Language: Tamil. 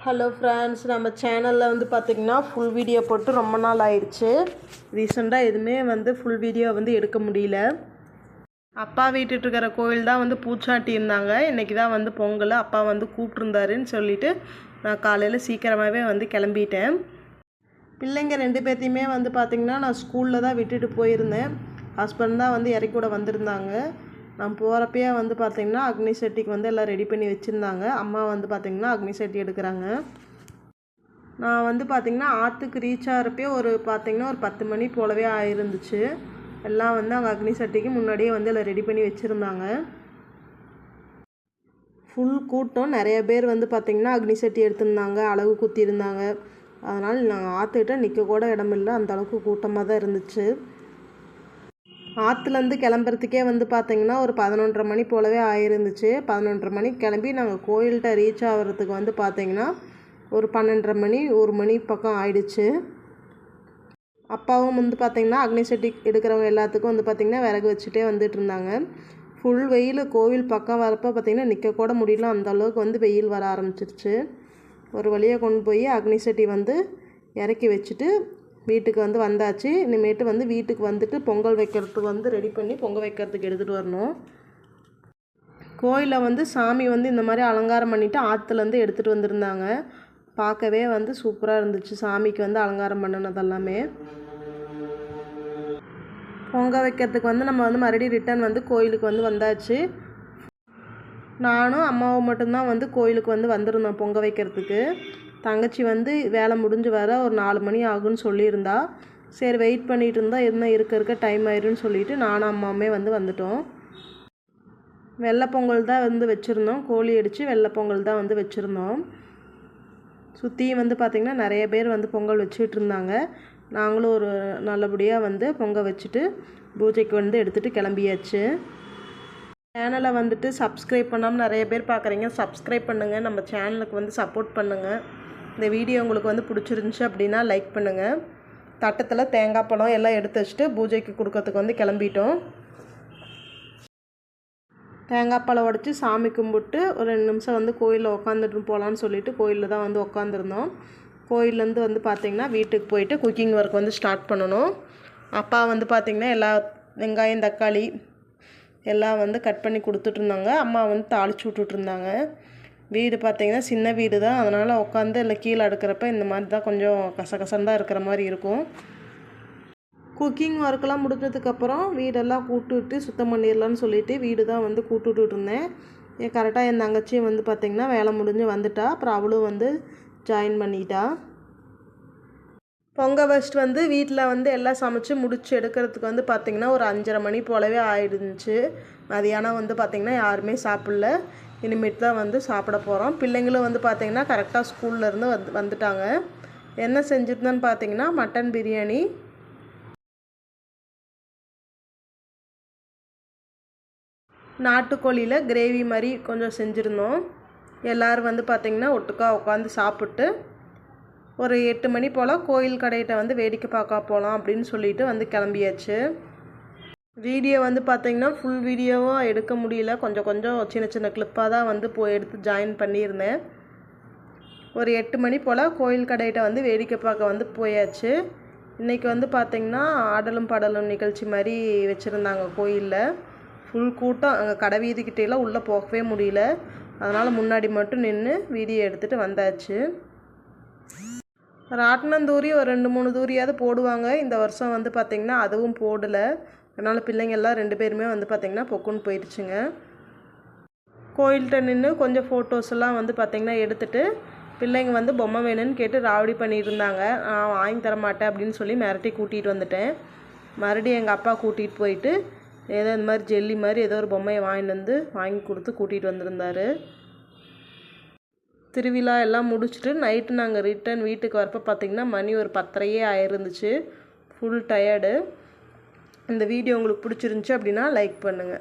ஹலோ ஃப்ரெண்ட்ஸ், நம்ம சேனலில் வந்து பார்த்திங்கன்னா ஃபுல் வீடியோ போட்டு ரொம்ப நாள் ஆயிடுச்சு. ரீசெண்டாக எதுவுமே வந்து ஃபுல் வீடியோ வந்து எடுக்க முடியல. அப்பா வீட்டுட்டு இருக்கிற கோயில் தான் வந்து பூச்சாட்டி இருந்தாங்க. இன்றைக்கி தான் வந்து பொங்கல், அப்பா வந்து கூப்பிட்ருந்தாருன்னு சொல்லிவிட்டு நான் காலையில் சீக்கிரமாகவே வந்து கிளம்பிட்டேன். பிள்ளைங்க 2 பேர்த்தையுமே வந்து பார்த்திங்கன்னா நான் ஸ்கூலில் தான் விட்டுட்டு போயிருந்தேன். ஹஸ்பண்ட் தான் வந்து இறக்கி கூட வந்திருந்தாங்க. நான் போகிறப்பயே வந்து பார்த்திங்கன்னா அக்னி சட்டிக்கு வந்து எல்லாம் ரெடி பண்ணி வச்சுருந்தாங்க. அம்மா வந்து பார்த்திங்கன்னா அக்னி சட்டி எடுக்கிறாங்க. நான் வந்து பார்த்திங்கன்னா ஆற்றுக்கு ரீச் ஆகிறப்பே ஒரு 10 மணி போலவே ஆயிருந்துச்சு. எல்லாம் வந்து அங்கே அக்னி சட்டிக்கு முன்னாடியே வந்து எல்லாம் ரெடி பண்ணி வச்சுருந்தாங்க. ஃபுல் கூட்டம், நிறைய பேர் வந்து பார்த்திங்கன்னா அக்னி சட்டி எடுத்திருந்தாங்க, அலகு குத்தியிருந்தாங்க. அதனால் நாங்கள் ஆற்றுக்கிட்ட நிற்க கூட இடமில்லை, அந்தளவுக்கு கூட்டமாக தான் இருந்துச்சு. ஆற்றுலேருந்து கிளம்புறதுக்கே வந்து பார்த்திங்கன்னா ஒரு 11:30 மணி போலவே ஆயிருந்துச்சு. 11:30 மணிக்கு கிளம்பி நாங்கள் கோயில்கிட்ட ரீச் ஆகிறதுக்கு வந்து பார்த்திங்கன்னா ஒரு 12:30 மணி 1 மணி பக்கம் ஆயிடுச்சு. அப்பாவும் வந்து பார்த்திங்கன்னா அக்னி சட்டி எடுக்கிறவங்க எல்லாத்துக்கும் வந்து பார்த்திங்கன்னா விறகு வச்சுட்டே வந்துட்டு இருந்தாங்க. ஃபுல் வெயில், கோவில் பக்கம் வரப்போ பார்த்திங்கன்னா நிற்க கூட முடியல, அந்தளவுக்கு வந்து வெயில் வர ஆரம்பிச்சிருச்சு. ஒரு வழியாக கொண்டு போய் அக்னி சட்டி வந்து இறக்கி வச்சுட்டு வீட்டுக்கு வந்து வந்தாச்சு. இனிமேட்டு வந்து வீட்டுக்கு வந்துட்டு பொங்கல் வைக்கிறதுக்கு வந்து ரெடி பண்ணி பொங்கல் வைக்கிறதுக்கு எடுத்துகிட்டு வரணும். கோயிலில் வந்து சாமி வந்து இந்த மாதிரி அலங்காரம் பண்ணிவிட்டு ஆற்றுலேருந்து எடுத்துகிட்டு வந்திருந்தாங்க. பார்க்கவே வந்து சூப்பராக இருந்துச்சு சாமிக்கு வந்து அலங்காரம் பண்ணினதெல்லாமே. பொங்கல் வைக்கிறதுக்கு வந்து நம்ம வந்து மறுபடியும் ரிட்டன் வந்து கோயிலுக்கு வந்து வந்தாச்சு. நானும் அம்மாவும் மட்டும்தான் வந்து கோயிலுக்கு வந்து வந்திருந்தோம் பொங்கல் வைக்கிறதுக்கு. தங்கச்சி வந்து வேலை முடிஞ்சு வர ஒரு 4 மணி ஆகுன்னு சொல்லியிருந்தா. சரி வெயிட் பண்ணிகிட்டு இருந்தால் இன்னும் இருக்க டைம் ஆயிடுன்னு சொல்லிவிட்டு நானும் அம்மாவுமே வந்து வந்துட்டோம். வெள்ளை பொங்கல் தான் வந்து வச்சுருந்தோம், கோழி அடித்து வெள்ளை பொங்கல் தான் வந்து வச்சுருந்தோம். சுற்றியும் வந்து பார்த்திங்கன்னா நிறைய பேர் வந்து பொங்கல் வச்சுட்டு இருந்தாங்க. நாங்களும் ஒரு நல்லபடியாக வந்து பொங்கல் வச்சுட்டு பூஜைக்கு வந்து எடுத்துகிட்டு கிளம்பியாச்சு. சேனலை வந்துட்டு சப்ஸ்கிரைப் பண்ணாமல் நிறைய பேர் பார்க்குறீங்க, சப்ஸ்கிரைப் பண்ணுங்கள், நம்ம சேனலுக்கு வந்து சப்போர்ட் பண்ணுங்கள். இந்த வீடியோ உங்களுக்கு வந்து பிடிச்சிருந்துச்சி அப்படின்னா லைக் பண்ணுங்கள். தட்டத்தில் தேங்காய் பழம் எல்லாம் எடுத்து வச்சுட்டு பூஜைக்கு கொடுக்கறதுக்கு வந்து கிளம்பிட்டோம். தேங்காய் பழம் உடச்சி சாமி கும்பிட்டு ஒரு 2 நிமிஷம் வந்து கோயிலில் உட்காந்துட்டு போகலான்னு சொல்லிட்டு கோயிலில் தான் வந்து உட்காந்துருந்தோம். கோயிலேருந்து வந்து பார்த்திங்கன்னா வீட்டுக்கு போயிட்டு குக்கிங் ஒர்க் வந்து ஸ்டார்ட் பண்ணணும். அப்பா வந்து பார்த்திங்கன்னா எல்லா வெங்காயம் தக்காளி எல்லாம் வந்து கட் பண்ணி கொடுத்துட்ருந்தாங்க. அம்மா வந்து தாளித்து விட்டுட்ருந்தாங்க. வீடு பார்த்திங்கன்னா சின்ன வீடு தான், அதனால் உட்காந்து இல்லை கீழே அடுக்கிறப்ப இந்த மாதிரி தான் கொஞ்சம் கசகசன்னு தான் இருக்கிற மாதிரி இருக்கும். குக்கிங் ஒர்க்கெலாம் முடிஞ்சதுக்கப்புறம் வீடெல்லாம் கூட்டுவிட்டு சுத்தம் பண்ணிடலான்னு சொல்லிவிட்டு வீடு தான் வந்து கூட்டுவிட்டு இருந்தேன். கரெக்டாக என் தங்கச்சியும் வந்து பார்த்திங்கன்னா வேலை முடிஞ்சு வந்துட்டா. அப்புறம் அவளும் வந்து ஜாயின் பண்ணிட்டா. பொங்கல் வச்சுட்டு வந்து வீட்டில் வந்து எல்லாம் சமைச்சு முடிச்சு எடுக்கிறதுக்கு வந்து பார்த்திங்கன்னா ஒரு 5:30 மணி போலவே ஆயிடுச்சு. மதியானம் வந்து பார்த்திங்கன்னா யாருமே சாப்பிடல, இனிமேட்டு தான் வந்து சாப்பிட போகிறோம். பிள்ளைங்களும் வந்து பார்த்திங்கன்னா கரெக்டாக ஸ்கூல்லேருந்து வந்துட்டாங்க. என்ன செஞ்சுருந்தேன்னு பார்த்திங்கன்னா மட்டன் பிரியாணி, நாட்டுக்கோழியில் கிரேவி மாதிரி கொஞ்சம் செஞ்சுருந்தோம். எல்லோரும் வந்து பார்த்திங்கன்னா ஒட்டுக்கா உட்காந்து சாப்பிட்டு ஒரு 8 மணி போல் கோயில் கடையிட்ட வந்து வேடிக்கை பார்க்க போகலாம் அப்படின்னு சொல்லிட்டு வந்து கிளம்பியாச்சு. வீடியோ வந்து பார்த்திங்கன்னா ஃபுல் வீடியோவாக எடுக்க முடியல, கொஞ்சம் சின்ன சின்ன கிளிப்பாக தான் வந்து போய் எடுத்து ஜாயின் பண்ணியிருந்தேன். ஒரு 8 மணி போல் கோயில் கடையிட்ட வந்து வேடிக்கை பார்க்க வந்து போயாச்சு. இன்றைக்கி வந்து பார்த்திங்கன்னா ஆடலும் பாடலும் நிகழ்ச்சி மாதிரி வச்சுருந்தாங்க கோயிலில். ஃபுல் கூட்டம், அங்கே கடை வீதிக்கிட்டேலாம் உள்ளே போகவே முடியல. அதனால் முன்னாடி மட்டும் நின்று வீடியோ எடுத்துகிட்டு வந்தாச்சு. ராட்டினந்தூரி ஒரு 2-3 தூரியாவது போடுவாங்க. இந்த வருஷம் வந்து பார்த்திங்கன்னா அதுவும் போடலை. அதனால் பிள்ளைங்கள்லாம் 2 பேருமே வந்து பார்த்திங்கன்னா பொக்குன்னு போயிடுச்சுங்க. கோயில்கிட்ட நின்று கொஞ்சம் ஃபோட்டோஸ் எல்லாம் வந்து பார்த்திங்கன்னா எடுத்துகிட்டு பிள்ளைங்க வந்து பொம்மை வேணும்னு கேட்டு ராவடி பண்ணியிருந்தாங்க. நான் வாங்கி தர மாட்டேன் அப்படின்னு சொல்லி மிரட்டி கூட்டிகிட்டு வந்துட்டேன். மறுபடியும் எங்கள் அப்பா கூட்டிகிட்டு போயிட்டு ஏதோ இந்த மாதிரி ஜெல்லி மாதிரி ஏதோ ஒரு பொம்மையை வாங்கி கொடுத்து கூட்டிகிட்டு வந்திருந்தார். திருவிழா எல்லாம் முடிச்சுட்டு நைட்டு நாங்கள் ரிட்டன் வீட்டுக்கு வரப்போ பார்த்திங்கன்னா மணி ஒரு 10:30 ஆயிருந்துச்சு. Full tired. இந்த வீடியோ உங்களுக்கு பிடிச்சிருந்துச்சி அப்படின்னா லைக் பண்ணுங்கள்.